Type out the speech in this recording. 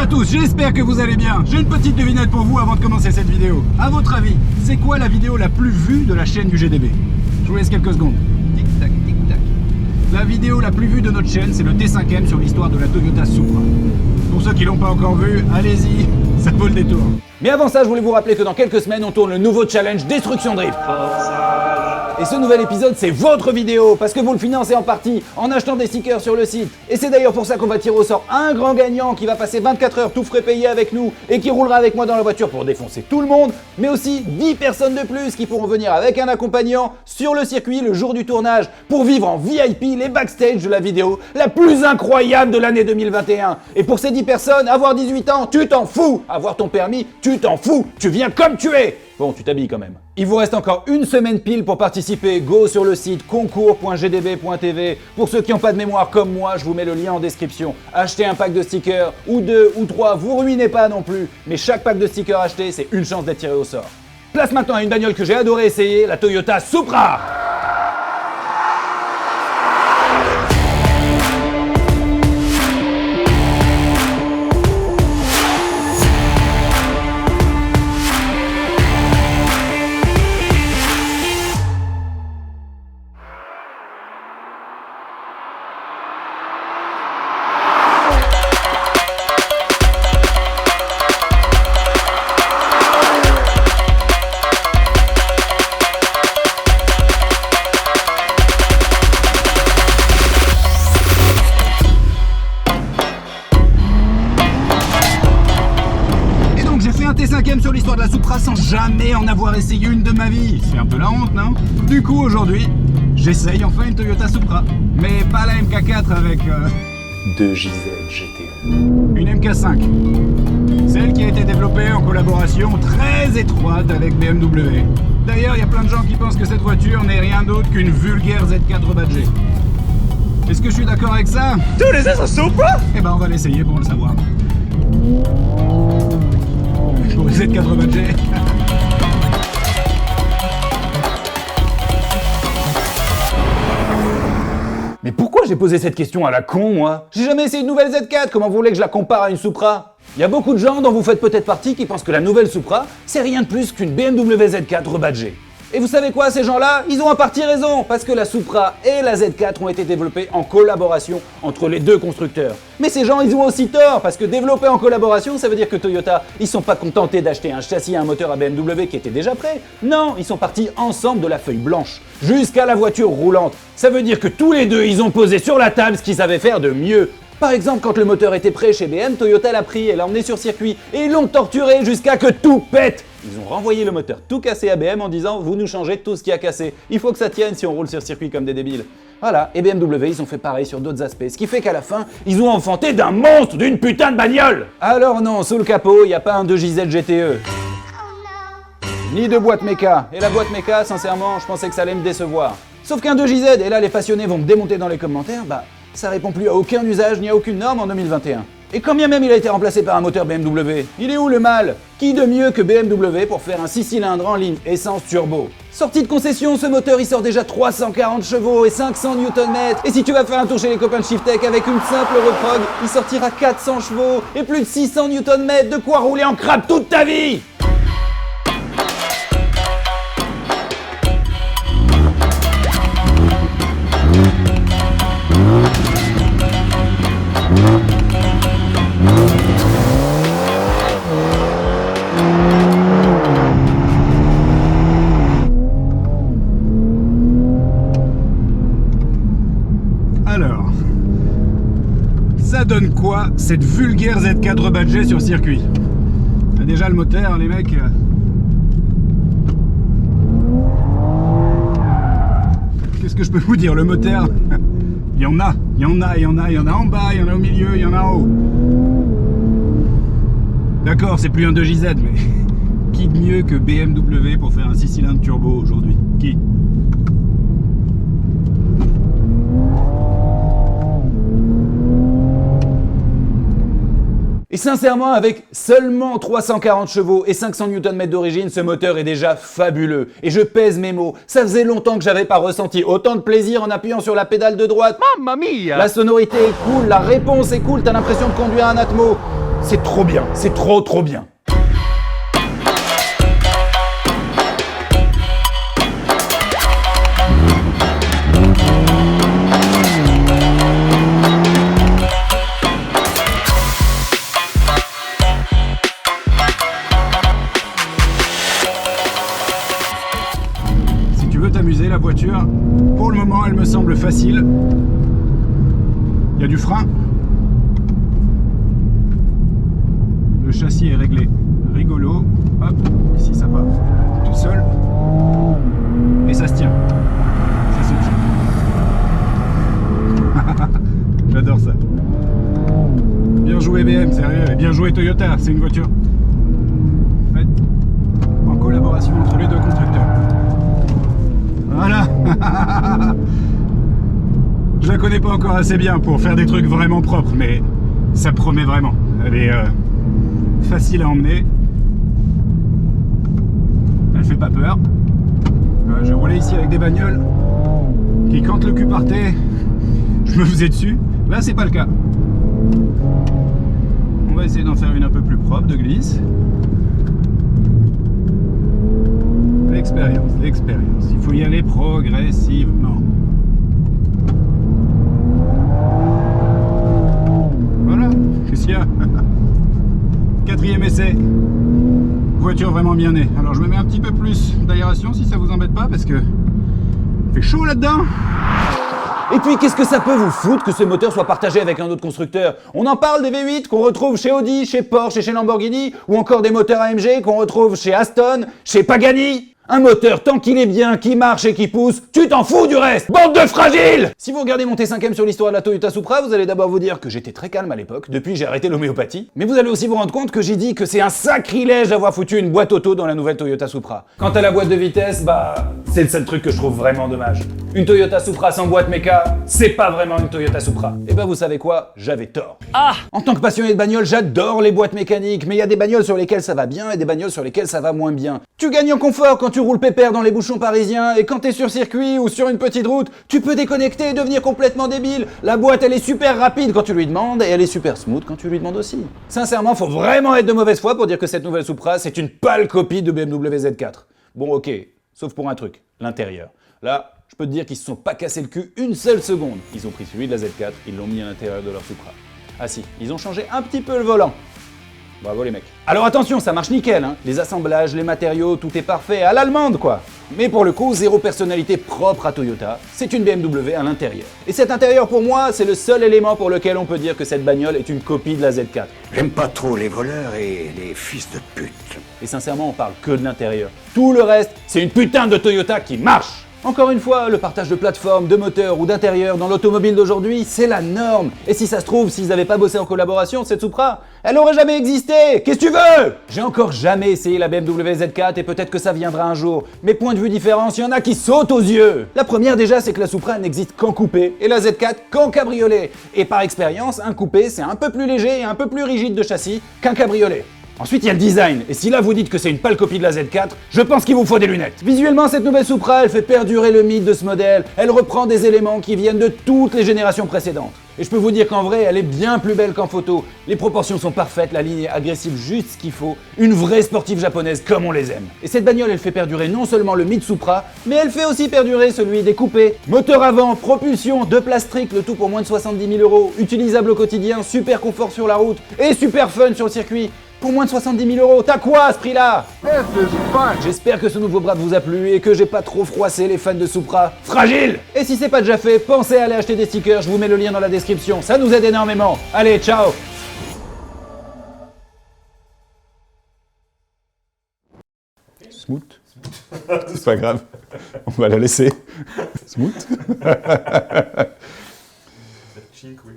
tous, j'espère que vous allez bien. J'ai une petite devinette pour vous avant de commencer cette vidéo. À votre avis, c'est quoi la vidéo la plus vue de la chaîne du GDB? Je vous laisse quelques secondes. Tic tac, tic tac. La vidéo la plus vue de notre chaîne, c'est le T5M sur l'histoire de la Toyota Supra. Pour ceux qui l'ont pas encore vu, allez-y, ça vaut le détour. Mais avant ça, je voulais vous rappeler que dans quelques semaines, on tourne le nouveau challenge Destruction Drift. Et ce nouvel épisode, c'est votre vidéo, parce que vous le financez en partie en achetant des stickers sur le site. Et c'est d'ailleurs pour ça qu'on va tirer au sort un grand gagnant qui va passer 24 heures tout frais payé avec nous et qui roulera avec moi dans la voiture pour défoncer tout le monde, mais aussi 10 personnes de plus qui pourront venir avec un accompagnant sur le circuit le jour du tournage pour vivre en VIP les backstage de la vidéo la plus incroyable de l'année 2021. Et pour ces 10 personnes, avoir 18 ans, tu t'en fous. Avoir ton permis, tu t'en fous. Tu viens comme tu es. Bon, tu t'habilles quand même. Il vous reste encore une semaine pile pour participer. Go sur le site concours.gdb.tv. Pour ceux qui n'ont pas de mémoire comme moi, je vous mets le lien en description. Achetez un pack de stickers, ou 2 ou 3, vous ruinez pas non plus. Mais chaque pack de stickers acheté, c'est une chance d'être tiré au sort. Place maintenant à une bagnole que j'ai adoré essayer, la Toyota Supra. T5M sur l'histoire de la Supra sans jamais en avoir essayé une de ma vie. C'est un peu la honte, non? Du coup, aujourd'hui, j'essaye enfin une Toyota Supra. Mais pas la MK4 avec... 2JZ GTE. Une MK5. Celle qui a été développée en collaboration très étroite avec BMW. D'ailleurs, il y a plein de gens qui pensent que cette voiture n'est rien d'autre qu'une vulgaire Z4 badgée. Est-ce que je suis d'accord avec ça? Dude, is this a Supra? Eh ben, on va l'essayer pour le savoir. Z4 badgé. Mais pourquoi j'ai posé cette question à la con, moi? J'ai jamais essayé une nouvelle Z4, comment vous voulez que je la compare à une Supra? Il y a beaucoup de gens dont vous faites peut-être partie qui pensent que la nouvelle Supra, c'est rien de plus qu'une BMW Z4 rebadgée. Et vous savez quoi, ces gens-là, ils ont en partie raison, parce que la Supra et la Z4 ont été développées en collaboration entre les deux constructeurs. Mais ces gens, ils ont aussi tort, parce que développer en collaboration, ça veut dire que Toyota, ils sont pas contentés d'acheter un châssis et un moteur à BMW qui étaient déjà prêts. Non, ils sont partis ensemble de la feuille blanche, jusqu'à la voiture roulante. Ça veut dire que tous les deux, ils ont posé sur la table ce qu'ils savaient faire de mieux. Par exemple, quand le moteur était prêt chez BM, Toyota l'a pris et l'a emmené sur circuit et ils l'ont torturé jusqu'à que tout pète. Ils ont renvoyé le moteur tout cassé à BM en disant « Vous nous changez tout ce qui a cassé. Il faut que ça tienne si on roule sur circuit comme des débiles. » Voilà, et BMW, ils ont fait pareil sur d'autres aspects, ce qui fait qu'à la fin, ils ont enfanté d'un monstre d'une putain de bagnole. Alors non, sous le capot, il n'y a pas un 2JZ GTE. Ni de boîte méca. Et la boîte méca, sincèrement, je pensais que ça allait me décevoir. Sauf qu'un 2JZ, et là les passionnés vont me démonter dans les commentaires, bah ça répond plus à aucun usage ni à aucune norme en 2021. Et quand bien même il a été remplacé par un moteur BMW, il est où le mal? Qui de mieux que BMW pour faire un 6 cylindres en ligne essence turbo? Sorti de concession, ce moteur il sort déjà 340 chevaux et 500 Nm. Et si tu vas faire un tour chez les copains de Shiftech avec une simple reprog, il sortira 400 chevaux et plus de 600 Nm, de quoi rouler en crabe toute ta vie! Alors, ça donne quoi cette vulgaire Z4 badgée sur circuit? Déjà le moteur, les mecs... Qu'est-ce que je peux vous dire? Le moteur, il y en a en bas, il y en a au milieu, il y en a en haut. D'accord, c'est plus un 2JZ, mais qui de mieux que BMW pour faire un 6 cylindres turbo aujourd'hui? Qui? Et sincèrement, avec seulement 340 chevaux et 500 Nm d'origine, ce moteur est déjà fabuleux. Et je pèse mes mots, ça faisait longtemps que j'avais pas ressenti autant de plaisir en appuyant sur la pédale de droite. Mamma mia! La sonorité est cool, la réponse est cool, t'as l'impression de conduire un Atmo. C'est trop bien, c'est trop bien. Si tu veux t'amuser, la voiture, pour le moment, elle me semble facile. Il y a du frein. Le châssis est réglé. Rigolo. Hop, ici ça va tout seul. Et ça se tient. Ça se tient. J'adore ça. Bien joué BM, sérieux. Et bien joué Toyota, c'est une voiture faite en collaboration entre les deux constructeurs. Voilà. Je la connais pas encore assez bien pour faire des trucs vraiment propres, mais ça promet vraiment. Elle est facile à emmener. Elle fait pas peur. Je roulais ici avec des bagnoles qui, quand le cul partait, je me faisais dessus. Là, c'est pas le cas. On va essayer d'en faire une un peu plus propre de glisse. L'expérience, l'expérience. Il faut y aller progressivement. Voilà, qu'est-ce qu'il y a? Quatrième essai. Voiture vraiment bien née. Alors je me mets un petit peu plus d'aération si ça vous embête pas parce que il fait chaud là-dedans. Et puis, qu'est-ce que ça peut vous foutre que ce moteur soit partagé avec un autre constructeur? On en parle des V8 qu'on retrouve chez Audi, chez Porsche et chez Lamborghini, ou encore des moteurs AMG qu'on retrouve chez Aston, chez Pagani. Un moteur, tant qu'il est bien, qui marche et qui pousse, tu t'en fous du reste, bande de fragiles! Si vous regardez mon T5M sur l'histoire de la Toyota Supra, vous allez d'abord vous dire que j'étais très calme à l'époque, depuis j'ai arrêté l'homéopathie, mais vous allez aussi vous rendre compte que j'ai dit que c'est un sacrilège d'avoir foutu une boîte auto dans la nouvelle Toyota Supra. Quant à la boîte de vitesse, c'est le seul truc que je trouve vraiment dommage. Une Toyota Supra sans boîte méca, c'est pas vraiment une Toyota Supra. Et vous savez quoi? J'avais tort. En tant que passionné de bagnole, j'adore les boîtes mécaniques, mais il y a des bagnoles sur lesquelles ça va bien et des bagnoles sur lesquelles ça va moins bien. Tu gagnes en confort quand tu roules pépère dans les bouchons parisiens, et quand t'es sur circuit ou sur une petite route, tu peux déconnecter et devenir complètement débile. La boîte, elle est super rapide quand tu lui demandes, et elle est super smooth quand tu lui demandes aussi. Sincèrement, faut vraiment être de mauvaise foi pour dire que cette nouvelle Supra, c'est une pâle copie de BMW Z4. Bon, ok, sauf pour un truc, l'intérieur. Là, je peux te dire qu'ils se sont pas cassés le cul une seule seconde. Ils ont pris celui de la Z4, ils l'ont mis à l'intérieur de leur Supra. Ah si, ils ont changé un petit peu le volant. Bravo les mecs. Alors attention, ça marche nickel, hein. Les assemblages, les matériaux, tout est parfait, à l'allemande quoi. Mais pour le coup, zéro personnalité propre à Toyota, c'est une BMW à l'intérieur. Et cet intérieur pour moi, c'est le seul élément pour lequel on peut dire que cette bagnole est une copie de la Z4. J'aime pas trop les voleurs et les fils de pute. Et sincèrement, on parle que de l'intérieur. Tout le reste, c'est une putain de Toyota qui marche. Encore une fois, le partage de plateforme, de moteur ou d'intérieur dans l'automobile d'aujourd'hui, c'est la norme. Et si ça se trouve, s'ils n'avaient pas bossé en collaboration, cette Supra, elle aurait jamais existé. Qu'est-ce que tu veux? J'ai encore jamais essayé la BMW Z4 et peut-être que ça viendra un jour. Mais point de vue différence, il y en a qui sautent aux yeux. La première déjà, c'est que la Supra n'existe qu'en coupé et la Z4 qu'en cabriolet. Et par expérience, un coupé, c'est un peu plus léger et un peu plus rigide de châssis qu'un cabriolet. Ensuite, il y a le design, et si là vous dites que c'est une pâle copie de la Z4, je pense qu'il vous faut des lunettes. Visuellement, cette nouvelle Supra, elle fait perdurer le mythe de ce modèle, elle reprend des éléments qui viennent de toutes les générations précédentes. Et je peux vous dire qu'en vrai, elle est bien plus belle qu'en photo. Les proportions sont parfaites, la ligne est agressive juste ce qu'il faut, une vraie sportive japonaise comme on les aime. Et cette bagnole, elle fait perdurer non seulement le mythe Supra, mais elle fait aussi perdurer celui des coupés. Moteur avant, propulsion, deux places strictes, le tout pour moins de 70 000 €, utilisable au quotidien, super confort sur la route et super fun sur le circuit. Pour moins de 70 000 €, t'as quoi à ce prix-là? J'espère que ce nouveau brad vous a plu et que j'ai pas trop froissé les fans de Supra fragiles. Et si c'est pas déjà fait, pensez à aller acheter des stickers, je vous mets le lien dans la description, ça nous aide énormément. Allez, ciao. Smooth. C'est pas grave. On va la laisser. Smooth. Chink, oui.